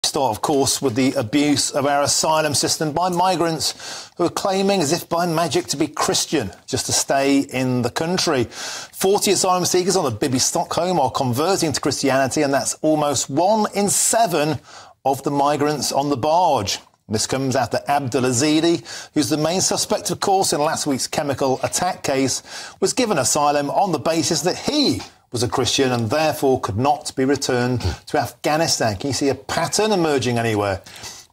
start, of course, with the abuse of our asylum system by migrants who are claiming, as if by magic, to be Christian just to stay in the country. 40 asylum seekers on the Bibi Stockholm are converting to Christianity, and that's almost 1 in 7 of the migrants on the barge. This comes after Abdul Azidi, who's the main suspect, of course, in last week's chemical attack case, was given asylum on the basis that he was a Christian and therefore could not be returned to Afghanistan. Can you see a pattern emerging anywhere?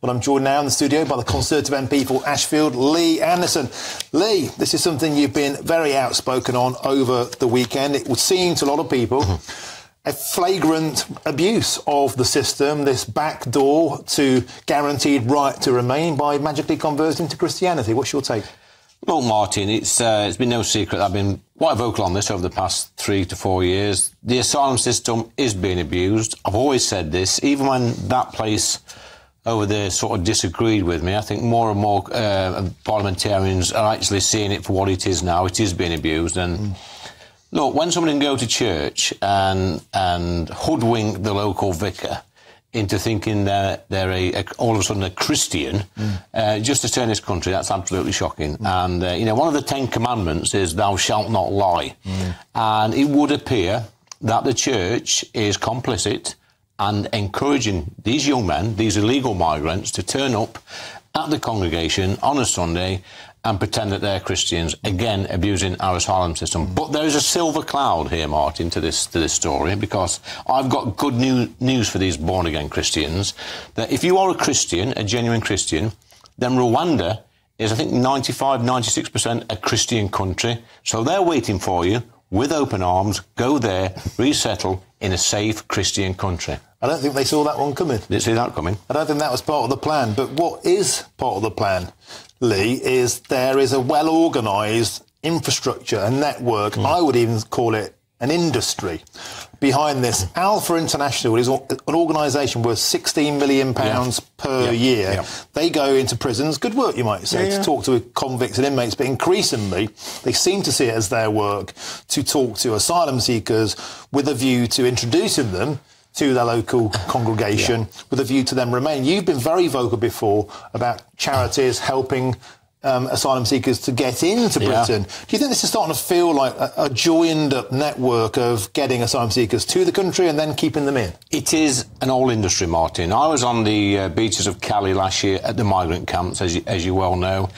Well, I'm joined now in the studio by the Conservative MP for Ashfield, Lee Anderson. Lee, this is something you've been very outspoken on over the weekend. It would seem to a lot of people a flagrant abuse of the system, this backdoor to guaranteed right to remain by magically converting to Christianity. What's your take? Well, Martin, it's been no secret I've been quite vocal on this over the past 3 to 4 years. The asylum system is being abused. I've always said this, even when that place over there sort of disagreed with me. I think more and more parliamentarians are actually seeing it for what it is now. It is being abused. And look, when somebody can go to church and hoodwink the local vicar into thinking they're all of a sudden a Christian, just to turn this country, that's absolutely shocking. And, one of the 10 commandments is thou shalt not lie. And it would appear that the church is complicit and encouraging these young men, these illegal migrants, to turn up at the congregation on a Sunday and pretend that they're Christians, again, abusing our asylum system. But there is a silver cloud here, Martin, to this story, because I've got good news for these born-again Christians, that if you are a Christian, a genuine Christian, then Rwanda is, I think, 95, 96% a Christian country. So they're waiting for you with open arms. Go there, resettle in a safe Christian country. I don't think they saw that one coming. Didn't see that coming. I don't think that was part of the plan. But what is part of the plan, Lee, is there is a well-organised infrastructure, a network, I would even call it an industry, behind this. Alpha International is an organisation worth £16 million per year. They go into prisons, good work you might say, to talk to convicts and inmates, but increasingly they seem to see it as their work to talk to asylum seekers with a view to introducing them to their local congregation, with a view to them remaining. You've been very vocal before about charities helping asylum seekers to get into Britain. Do you think this is starting to feel like a joined-up network of getting asylum seekers to the country and then keeping them in? It is an old industry, Martin. I was on the beaches of Cali last year at the migrant camps, as you well know,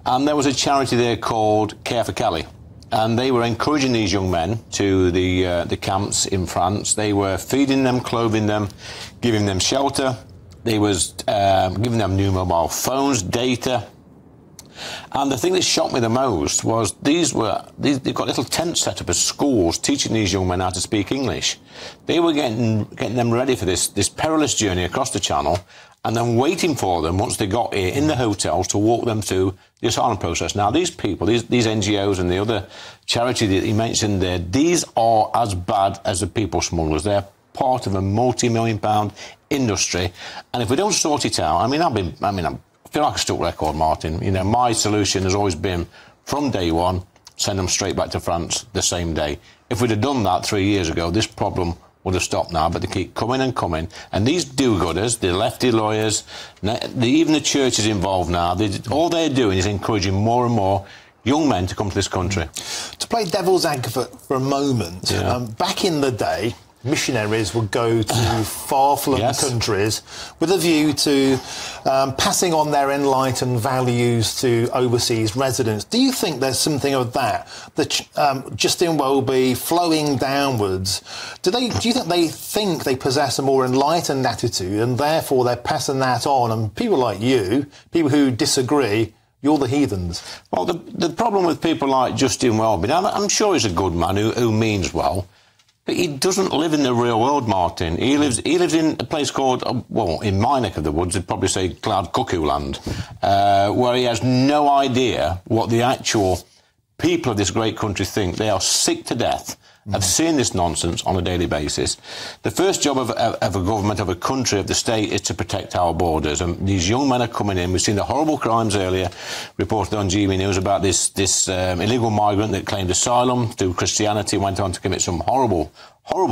and there was a charity there called Care for Cali. And they were encouraging these young men to the camps in France. They were feeding them, clothing them, giving them shelter. They was giving them new mobile phones, data. And the thing that shocked me the most was they've got little tents set up as schools teaching these young men how to speak English. They were getting them ready for this perilous journey across the channel, and then waiting for them once they got here in the hotels to walk them through the asylum process. Now, these people, these NGOs and the other charity that he mentioned there, these are as bad as the people smugglers. They're part of a multi-million-pound industry, and if we don't sort it out, I feel like a stuck record, Martin. My solution has always been, from day one, send them straight back to France the same day. If we'd have done that 3 years ago, this problem would have stopped now, but they keep coming and coming. And these do-gooders, the lefty lawyers, even the church is involved now. All they're doing is encouraging more and more young men to come to this country. To play devil's advocate for a moment, back in the day, missionaries would go to far-flung countries with a view to passing on their enlightened values to overseas residents. Do you think there's something of that Justin Welby flowing downwards? Do you think they possess a more enlightened attitude and therefore they're passing that on? And people like you, people who disagree, you're the heathens. Well, the problem with people like Justin Welby, I'm sure he's a good man who means well, but he doesn't live in the real world, Martin. He lives in a place called, in my neck of the woods, they'd probably say Cloud Cuckoo Land, where he has no idea what the actual people of this great country think. They are sick to death of seeing this nonsense on a daily basis. The first job of a government, of a country, of the state, is to protect our borders. And these young men are coming in. We've seen the horrible crimes earlier, reported on GBNews about this illegal migrant that claimed asylum through Christianity, went on to commit some horrible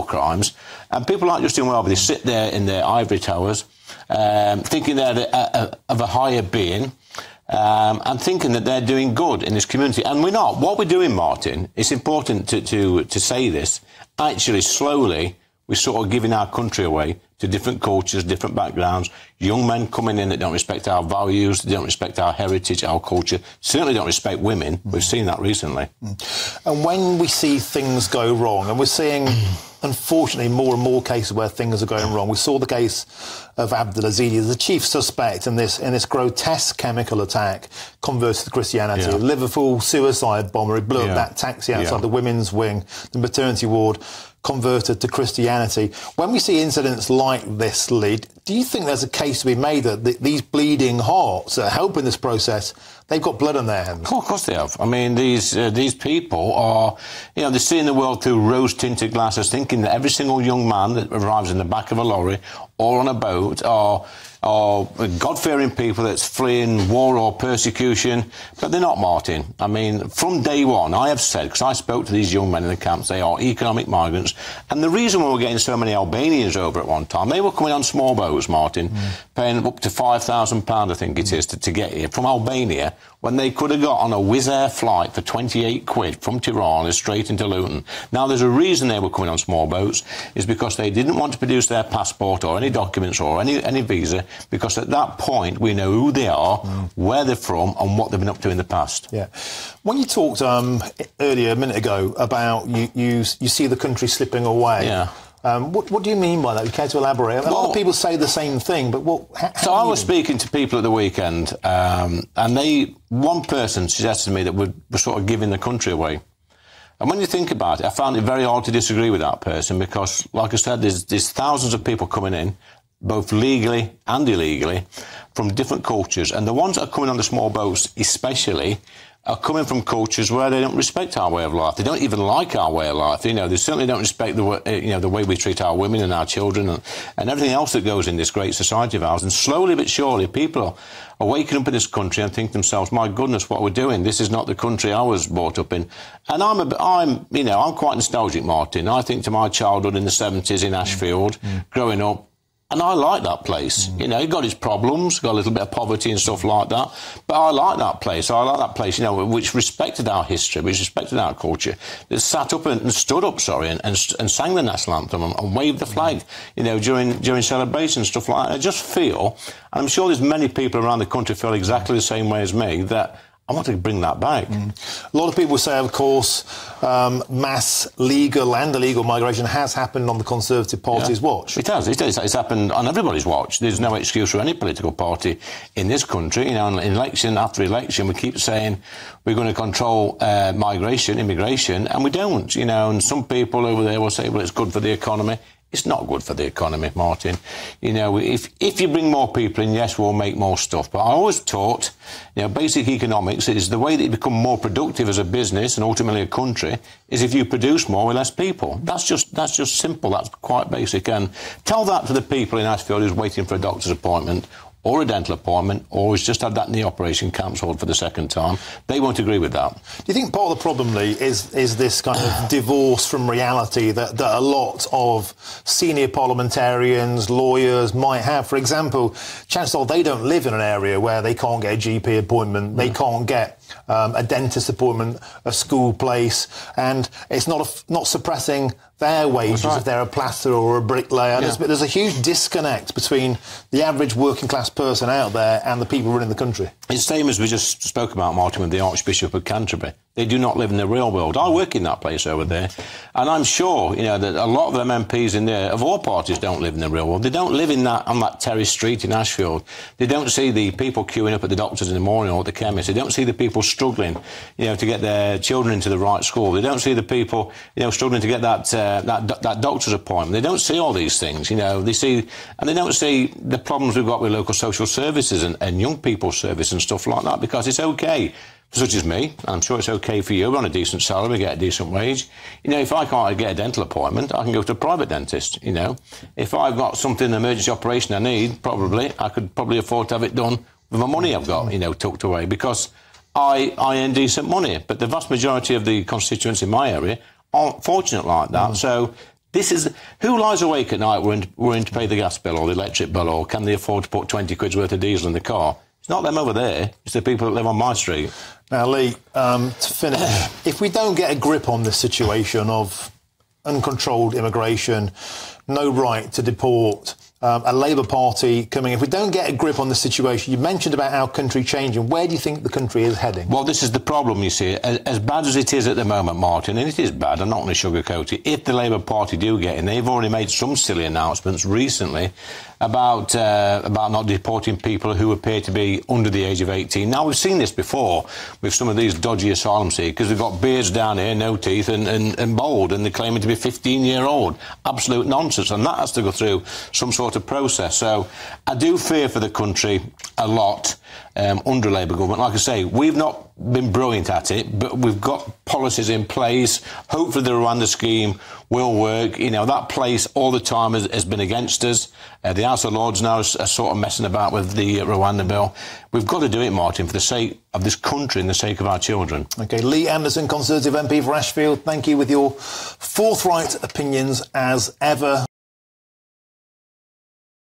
crimes. And people like Justin Welby, they sit there in their ivory towers thinking they're of a higher being, and thinking that they're doing good in this community. And we're not. What we're doing, Martin, it's important to say this, actually slowly we're sort of giving our country away to different cultures, different backgrounds, young men coming in that don't respect our values, they don't respect our heritage, our culture, certainly don't respect women. We've seen that recently. And when we see things go wrong, and we're seeing, unfortunately, more and more cases where things are going wrong. We saw the case of Abdelaziz, the chief suspect in this grotesque chemical attack, converted to Christianity. Yeah. Liverpool suicide bomber, he blew up that taxi outside the women's wing, the maternity ward, converted to Christianity. When we see incidents like this, Lee, do you think there's a case to be made that these bleeding hearts that are helping this process, they've got blood on their hands? Oh, of course they have. I mean, these people are, they're seeing the world through rose-tinted glasses, thinking that every single young man that arrives in the back of a lorry or on a boat are God-fearing people that's fleeing war or persecution, but they're not, Martin. I mean, from day one, I have said, because I spoke to these young men in the camps, they are economic migrants, and the reason we were getting so many Albanians over at one time, they were coming on small boats, Martin, paying up to £5,000, I think it is, to get here from Albania, when they could have got on a Wizz Air flight for 28 quid from Tirana straight into Luton. Now, there's a reason they were coming on small boats, is because they didn't want to produce their passport or any documents or any visa, because at that point we know who they are, where they're from, and what they've been up to in the past. Yeah. When you talked earlier, a minute ago, about you see the country slipping away. Yeah. What do you mean by that? You care to elaborate? A lot of people say the same thing, but So I was speaking to people at the weekend, and one person suggested to me that we're sort of giving the country away. And when you think about it, I found it very hard to disagree with that person, because, like I said, there's thousands of people coming in, both legally and illegally, from different cultures. And the ones that are coming on the small boats especially are coming from cultures where they don't respect our way of life. They don't even like our way of life. They certainly don't respect the way we treat our women and our children and everything else that goes in this great society of ours. And slowly but surely, people are waking up in this country and think to themselves, my goodness, what we're doing, this is not the country I was brought up in. And I'm quite nostalgic, Martin. I think to my childhood in the 70s in Ashfield, growing up, and I like that place. It got its problems, got a little bit of poverty and stuff like that. But I like that place. I like that place, which respected our history, which respected our culture, that sat up and stood up, and sang the national anthem and waved the flag, during celebrations, stuff like that. I just feel, and I'm sure there's many people around the country feel exactly the same way as me, that I want to bring that back. A lot of people say, of course, mass legal and illegal migration has happened on the Conservative Party's watch. It has. It's happened on everybody's watch. There's no excuse for any political party in this country. Election after election, we keep saying we're going to control immigration, and we don't. And some people over there will say, well, it's good for the economy. It's not good for the economy, Martin. If you bring more people in, yes, we'll make more stuff. But I always taught, basic economics is the way that you become more productive as a business and ultimately a country is if you produce more with less people. That's just simple. That's quite basic. And tell that to the people in Ashfield who's waiting for a doctor's appointment or a dental appointment, or who's just had that knee operation cancelled for the second time. They won't agree with that. Do you think part of the problem, Lee, is this kind of divorce from reality that a lot of senior parliamentarians, lawyers might have? For example, chances are they don't live in an area where they can't get a GP appointment, they can't get a dentist appointment, a school place, and it's not suppressing their wages if they're a plasterer or a bricklayer. Yeah. There's a huge disconnect between the average working class person out there and the people running the country. It's the same as we just spoke about, Martin, with the Archbishop of Canterbury. They do not live in the real world. I work in that place over there, and I'm sure, that a lot of them MPs in there, of all parties, don't live in the real world. They don't live on that terrace street in Ashfield. They don't see the people queuing up at the doctors in the morning or at the chemist. They don't see the people struggling, to get their children into the right school. They don't see the people, struggling to get that doctor's appointment. They don't see all these things, They see, and they don't see the problems we've got with local social services and young people's service and stuff like that, because it's okay. Such as me, and I'm sure it's okay for you, we're on a decent salary, we get a decent wage. If I can't get a dental appointment, I can go to a private dentist, If I've got something, an emergency operation I need, I could probably afford to have it done with the money I've got, tucked away, because I earn decent money. But the vast majority of the constituents in my area aren't fortunate like that. So This is who lies awake at night worrying to pay the gas bill or the electric bill, or can they afford to put 20 quid's worth of diesel in the car? It's not them over there. It's the people that live on my street. Now, Lee, to finish, if we don't get a grip on this situation of uncontrolled immigration, no right to deport, a Labour Party coming. If we don't get a grip on the situation, you mentioned about our country changing. Where do you think the country is heading? Well, this is the problem, you see. As bad as it is at the moment, Martin, and it is bad, I'm not going to sugarcoat it, if the Labour Party do get in, they've already made some silly announcements recently about not deporting people who appear to be under the age of 18. Now, we've seen this before with some of these dodgy asylum seekers. They've got beards down here, no teeth, and bald, and they're claiming to be 15-year-old. Absolute nonsense, and that has to go through some sort of process. So I do fear for the country a lot under Labour government. Like I say, we've not been brilliant at it, but we've got policies in place. Hopefully the Rwanda scheme will work. You know, that place all the time has been against us. The House of Lords now are sort of messing about with the Rwanda bill. We've got to do it, Martin, for the sake of this country and the sake of our children. OK, Lee Anderson, Conservative MP for Ashfield, thank you with your forthright opinions as ever.